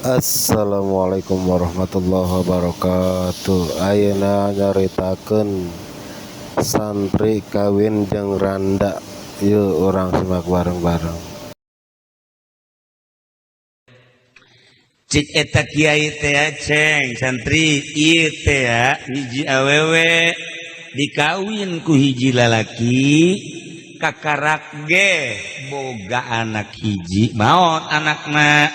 Assalamualaikum warahmatullahi wabarakatuh. Ayeuna nyaritakeun santri kawin jeung randa. Yeuh urang simak bareng-bareng. Cik eta kiai teh ceng santri ieu teh ya hiji awewe dikawin ku hiji lalaki kakarak ge boga anak hiji maot anakna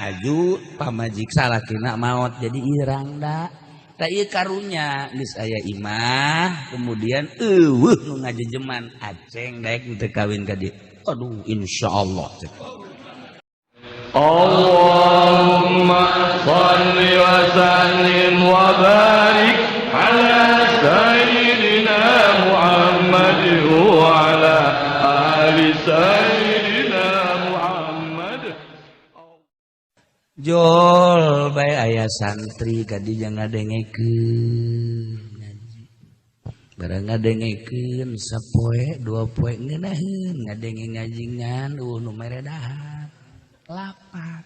aju pamajik salakina maot jadi irang da ta ieu karunya geus aya imah kemudian eueuh nu ngajejeman aceng daek teu kawin ka dieu aduh insyaallah Allahumma salli wa sallim wa barik ala sayyidina Muhammad wa ala ali sayyidina Muhammad. Jol bae aya santri kadi jangan ngadengekeun ngaji. Barang ngadengekeun sapoe dua poe ngeunaheun ngadenge ngajingan nu meredahan. Lapar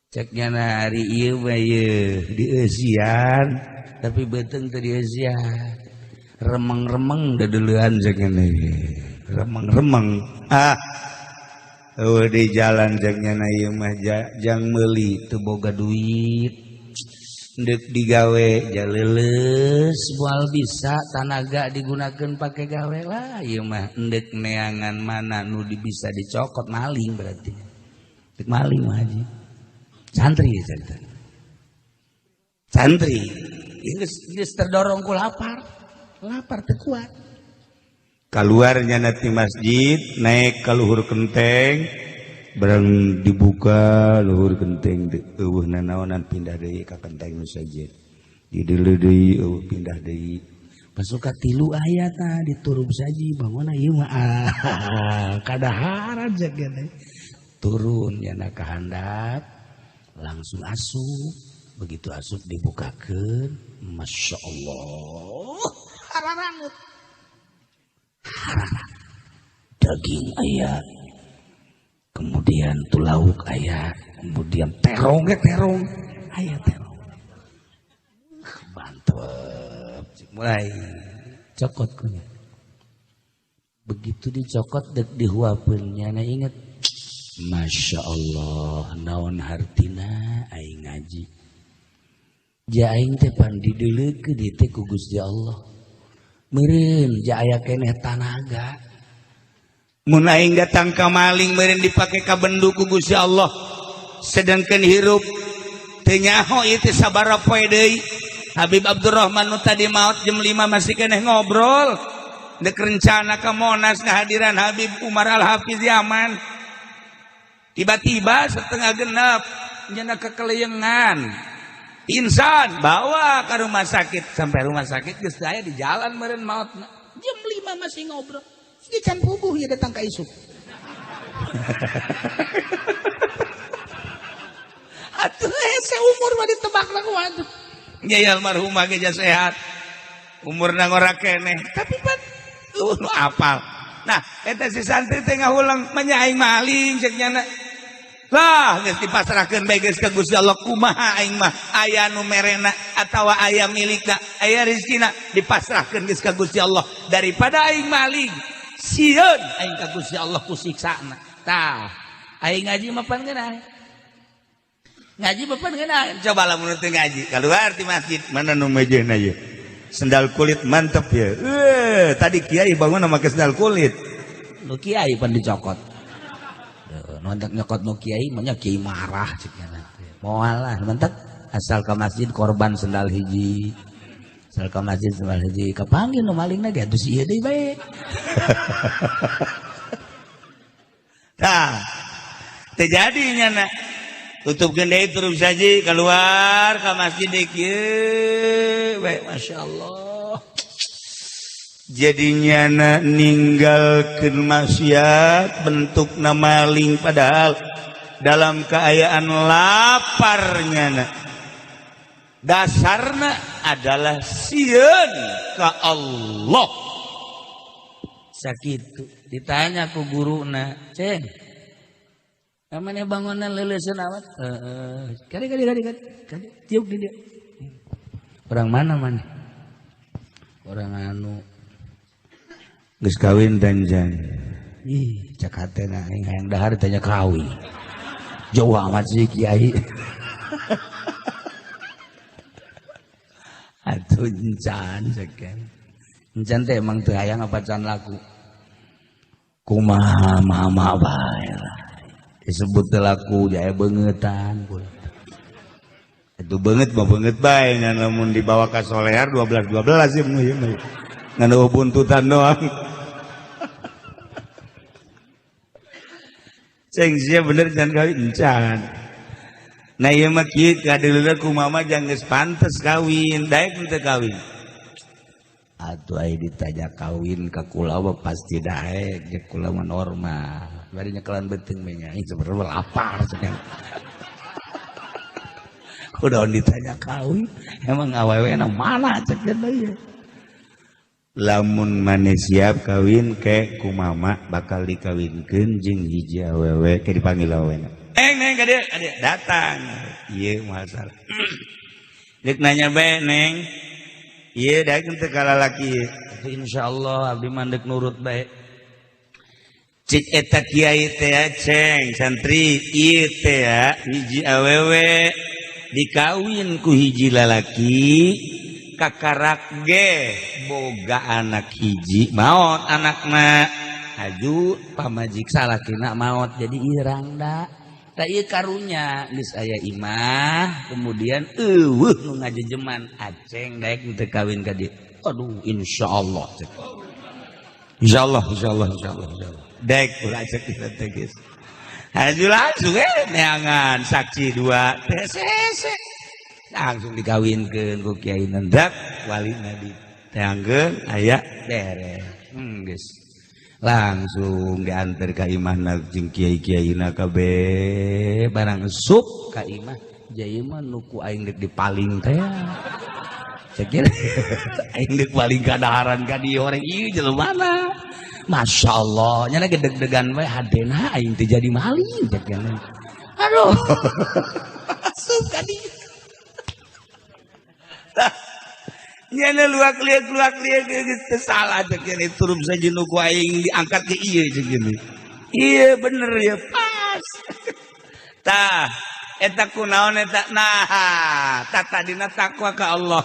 ceknya hari iya baye di eusian tapi beteng teu di eusian remeng-remeng dadeulean ceknya remeng-remeng di jalan ceknya ieu mah jang meuli teu boga duit deuk digawe jaleuleus moal bisa tanaga digunakeun pake gawe lah ieu mah endek neangan mana nu bisa dicokot maling berarti dek maling mah haji santri santri geus terdorong ku lapar teu kuat kaluarnya nanti masjid naik ka luhur genteng barang dibuka luhur genteng eueuh nanaonan pindah deui ka genteng nu sajid di dieu deui eueuh pindah deui pasuka tilu ayatna diturub saji bangunna ieu mah kadaharan jagana turun yana ka handap langsung asup begitu asup dibukakeun masyaallah hararangeut daging aya kemudian tulauk ayah, kemudian terong ayah terong, mantap, mulai cokot kunya, begitu dicokot dek dihuapeunnya, na inget, masya Allah, naon hartina, aing ngaji, ja aing teh pandi deuleu ke dieu teh ku Gusti Allah, meureun ja aya keneh tanaga. Mun aing datang ka maling meureun dipake ka bendu ku Gusti Allah sedangkeun hirup teu nyaho ieu teh sabaraha poe deui Habib Abdurrahman nu tadi maot jam 5 masih keneh ngobrol deuk rencana ka Monas ngahadiran Habib Umar Al-Hafiz Yaman tiba-tiba setengah genep nyana kekeleyengan insan bawa ka rumah sakit sampai rumah sakit geus aya di jalan meureun maotna jam 5 masih ngobrol ini can puguh ya datang ke isuk. Atuh seumur mah ditebak lagu atuh. Nyai almarhumah ge sehat. Umurna ngora keneh, tapi pan nu apal. Nah, eta si santri teh ngahulang menyaing maling ceuk nyana. Lah, geus dipasrahkeun bae geus ka Gusti Allah kumaha aing mah aya nu merena atawa aya milikna, aya rezekina dipasrahkeun geus ka Gusti Allah daripada aing maling. Sieun aing ka Gusti Allah ku siksana. Tah, aing ngaji mah pan geunah. Ngaji mah pan geunah. Coba lamun teu ngaji, kaluar ti masjid, mana nu mejehna ieu? Sendal kulit mantep ya. Tadi kiai bangun make sendal kulit. Nu kiai pan dicokot. Nu hendak nyokot nu kiai mah nya kiai marah cenah. Moal lah mantep asal ka masjid korban sendal hiji. Asal ka masjid sendal hiji kapanggih nu malingna ge atuh si ieu deui bae. Nah, terjadi nyana tutup gendai turun saji keluar ke masjid kieu baik masya Allah jadinya na ninggalkeun maksiat bentuk maling padahal dalam keadaan laparnya na dasarna adalah sieun ka Allah sakitu ditanya ku guruna ceng Namanya bangunan leuleuskeun awet. Kade tiuk di dia. Orang mana? Orang anu geus kawin danjan. Ih, cak hatena aing hayang dahar tanya kawin. Jauh amat sih kiai. Atuh encan sekian. Encan teh emang teu hayang apa can laku. Kumaha mama bae lah. Disebut teu laku jaya beungetan pula. Itu beungeut mah beungeut bae nya lamun dibawa ka solear 12 ya meuh. Nganu buntutan doang. Ceng sia bener can kawin encan. Nah ieu mah kieu kadeuleuh ku mama jang geus pantes kawin, daek teu kawin. Atuh aya ditanya kawin ka kula mah pasti daek, ge kula mah normal. Bari nyekelan beuteung meh nya, sebenarnya lapar cenah. Kudaon ditanya kawin, emang awewe mana cek deui. Lamun maneh siap kawin ke ku mama bakal dikawinkeun jeung hiji awewe ke dipanggil awewena. Neng kade datang. Ieu masalah. Dek nanya bae neng. Ieu daek teu ka lalaki. Insyaallah abdi mandek nurut bae. Cik eta kiai teh ceng santri ieu teh hiji awewe dikawin ku hiji lalaki. Kakarak ge boga anak hiji maot anakna haju pamajik salakina maot jadi irang da ta ieu karunya geus aya imah kemudian eueuh nu ngajejeman aceng daek teu kawin ka dieu aduh insyaallah insyaallah daek ulah cek teh geus haju langsung neangan saksi dua TCC langsung dikawinkeun ku kiai nendak walina diteangkeun aya beres geus langsung diantar ka imahna jeung kiai-kiaina kabeh barang sup ka imah jai mah nuku aing deuk dipaling teh cekir aing deuk paling kadaharan ka dieu orang ieu jelema masyaallah nya gedeg-degan we hadena aing teh jadi maling cekir aduh sup ka dieu nyana luak liat geus salah cek ini turup saja nu ku aing diangkat ke ieu cek ini. Iya bener ya pas. Tah eta kunaon eta nah tadina takwa ka Allah.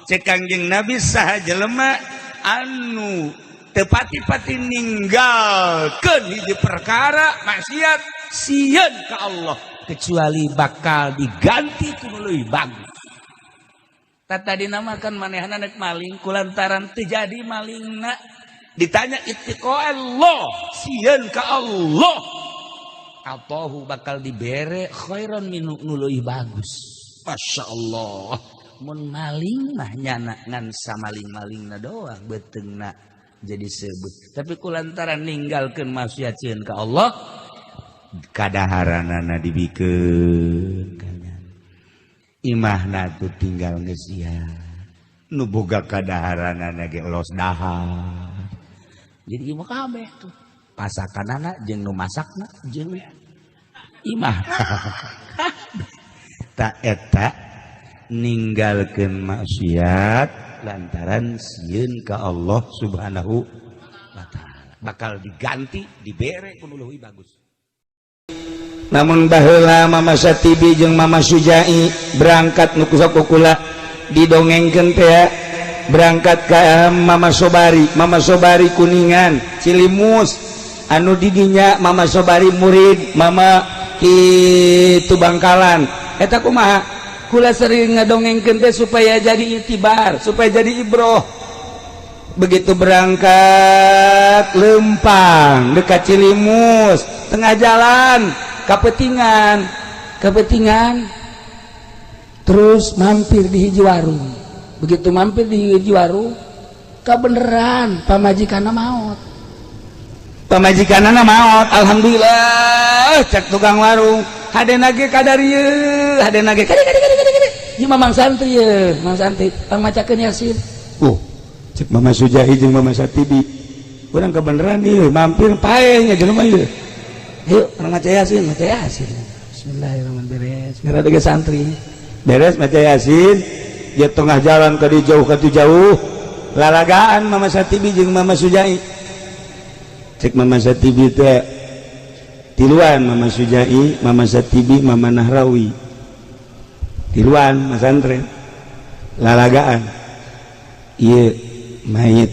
Cek Kangjeng Nabi saha jelema anu teu pati-pati ninggalkeun hiji perkara maksiat sieun ka Allah kecuali bakal diganti ku leuwih bagus. Tadi namakan manehna nek maling kulantaran terjadi malingna ditanya ittiqa Allah sieun ka Allah atahu bakal dibere khairan min nuluih bagus masyaallah mun maling mah nyana ngan samaling-malingna doang beteungna jadi sebut tapi kulantaran ninggalkeun maksiat sieun ka Allah kadaharanana dibikeun imahna tuh tinggal geus sia nu boga kadaharanana ge los dahar jadi imah kabeh tuh pasakanana jeung nu masakna jeung imah ta eta ninggalkeun maksiat lantaran sieun ka Allah Subhanahu wa taala bakal diganti dibere ku nu leuwih bagus. Namun baheula Mama Satibi jeung Mama Sujai berangkat nu kusakukula didongengkeun teh berangkat ka Mama Sobari Kuningan Cilimus anu didinya Mama Sobari murid Mama kitu Bangkalan eta kumaha kula sering ngadongengkeun teh supaya jadi itibar supaya jadi ibroh begitu berangkat lempang dekat Cilimus tengah jalan kepetingan terus mampir di hiji warung begitu mampir di hiji warung kebeneran pamajikanna maot alhamdulillah cek tukang warung hadena ge kadarieu hadena ge kade ieu mamang santri ye mang santri pamacakeun Yasin cek Mama Sujai jeung Mama Satibi urang kebeneran ieu mampir pae nya jelema ieu Yuk, orang maca Yasin. Bismillahirrahmanirrahim. Ngarada ge santri. Beres maca Yasin, dia tengah jalan ke jauh lalagaan Mama Satibi jeung Mama Sujai. Cek Mama Satibi teh tiluan Mama Sujai, Mama Satibi, Mama Nahrawi. Tiluan Mas Santren. Lalagaan. Ieu mayit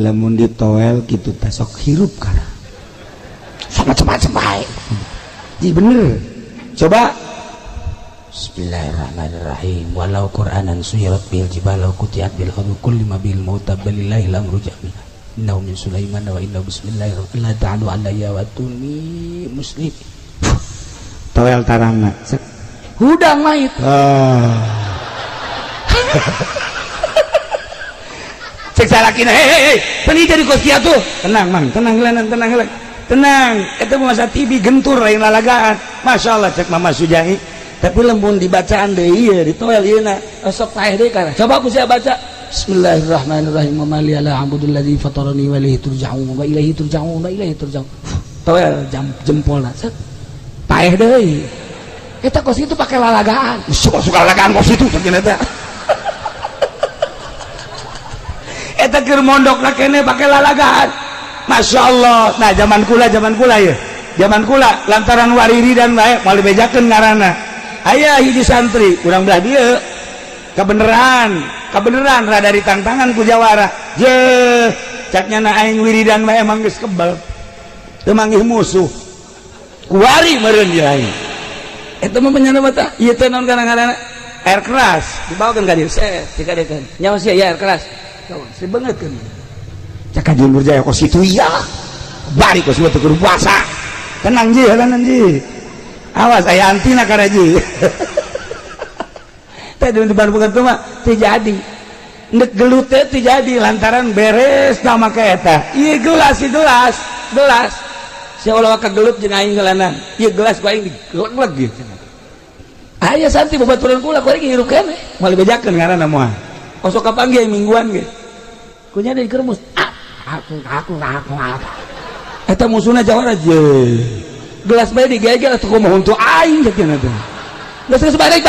lamun ditowel kitu teh sok hirup kana. Macam-macam bae. Ji bener. Coba Bismillahirrahmanirrahim. Walau Qur'anan suyirat bil jibalau kutiat bil hadu kulli ma bil mauta balillahi lamru jami. Innahu min Sulaiman wa innahu bismillahirrahmanirrahim. La ta'alu alayya wa tuni muslim. Towel tarangna. Hudang mayit. Cek salakina, hei, peni jadi koskia tuh. Tenang, Mang, tenang. Itu Mama TV gentur lain lalagaan. Masya Allah cek Mama Sujai. Tapi lembun dibacaan deh iya di toel iya na. Sok taeh deh karena. Coba aku saya baca. Bismillahirrahmanirrahim. Mali ala abdul ladzi fatarani wa ilaihi turja'un wa ilaihi turja'un. Toel jempol na. Taeh deh. Eta kos itu pakai lalagaan. Suka lalagaan kos itu segini teh. Eta keur mondok lah kene pakai lalagaan. Masya Allah. Nah zaman kula ya. Zaman kula lantaran wariri dan bae mau dibejakeun ngaranna. Aya hiji santri urang belah dieu kebeneran rada ditangtangan ku jawara. Je caknya na aing wiridan bae emang geus kebal. Teu manggih musuh. Kuari meureun ieu aing. Eta mah penyana mata. Ieu teh naon kana-kana air keras dibawakeun ka dieu. Dikadekeun. Nyawa sia air keras. Si beungeutkeun. Cak Jumur Jaya kos itu iya. Bari kos teu keur puasa. Tenang ji, halanan ji. Awas aya antina kana ji. Teh di Bandung teh mah teu jadi. Nek gelut teh teu jadi lantaran beres na make eta. Ieu gelas. Si Allah ka gelut jeung aing heulanan. Ieu gelas ku aing digeleg ge. Aya santi babaturan kula ku aing ngirup keneh. Moal bejakeun ngaranna moal. Osok kapanggih mingguan ge. Kunya di kermus. Aku. Eta musuhna jawara je. Gelas bae digegel atuh kumaha untuk aing sakeuna teh. Geus balik.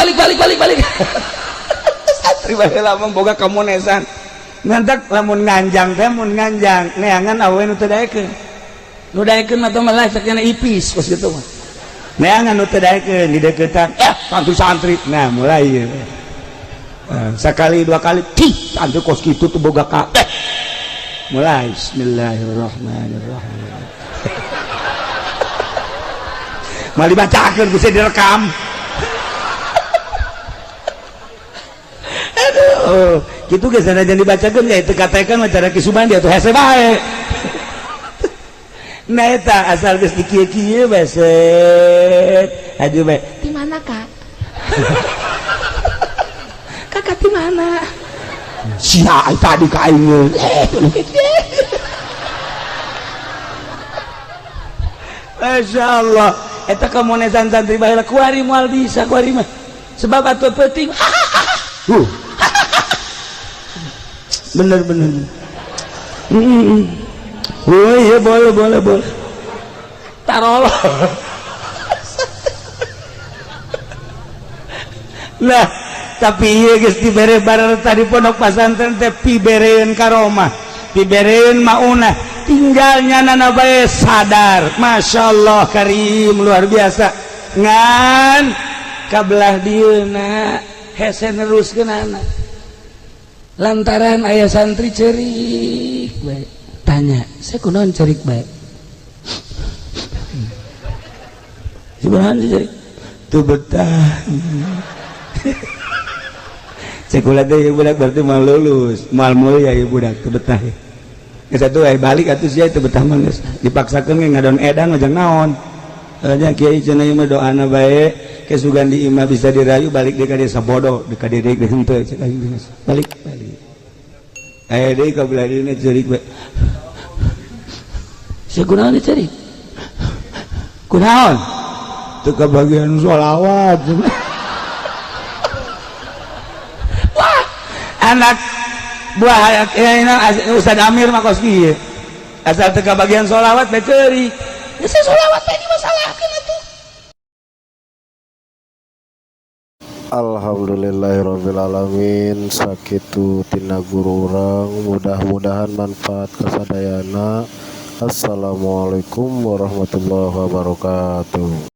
Satri bae lamun boga kamonesan. Ngantak lamun nganjang teh mun nganjang neangan awewe nu teu daekeun. Nu daekeun mah teh malah sakeuna ipis kos kitu mah. Neangan nu teu daekeun di deukeutan. Santri. Nah mulai ieu. Sekali dua kali santri kos kitu teh boga ka. Mulai Bismillahirrahmanirrahim. Mal dibacakeun bisa direkam. Aduh, kitu geus sanajan dibacakeun ya teu katekan mah cara kisubandi atuh hese bae. Nah eta asal geus dikieu-kieu beset. Aduh bae. Di mana, Kak? Kakak di mana? Sia tadi ka aing. Masya Allah. Eta kemonesan santri baheula kuari moal bisa kuari mah. Sebab atuh penting. Bener. Oh iya boleh. Tarolo. Nah, tapi ieu geus dibere bareng tadi pondok pesantren teh pibereun karomah, pibereun maunah, tinggalnya nana bae sadar. Masya Allah karim luar biasa. Ngan kabelah dieuna hese neruskeun anak. Lantaran aya santri cerik bae. Tanya, saya kunaon cerik bae? Sibahan cerik? Tuh betah. Sekolah teh ieu budak berarti mal lulus, mal mulia ieu budak teu betah. Geus atuh balik atuh sia teu betah mah geus dipaksakeun ge ngadon edan mah jeung naon. Nya kiai cenah ieu mah doana bae ke Sugandi imah bisa dirayu balik deui ka desa bodoh, deui ka didik henteu cek aing geus. Balik. Aya deui ka belah dieuna cerik bae. Sakunaon cerik? Kunaon? Teu kabagian sholawat. Anak buah Ustaz Amir mah kos kieu asal teu kabagian sholawat bae ceurik Geus solawat teh dimasalahkeun atuh. Alhamdulillahirrabbilalamin. Sakitu tina guru urang, mudah-mudahan manfaat kasadayana. Assalamualaikum warahmatullahi wabarakatuh.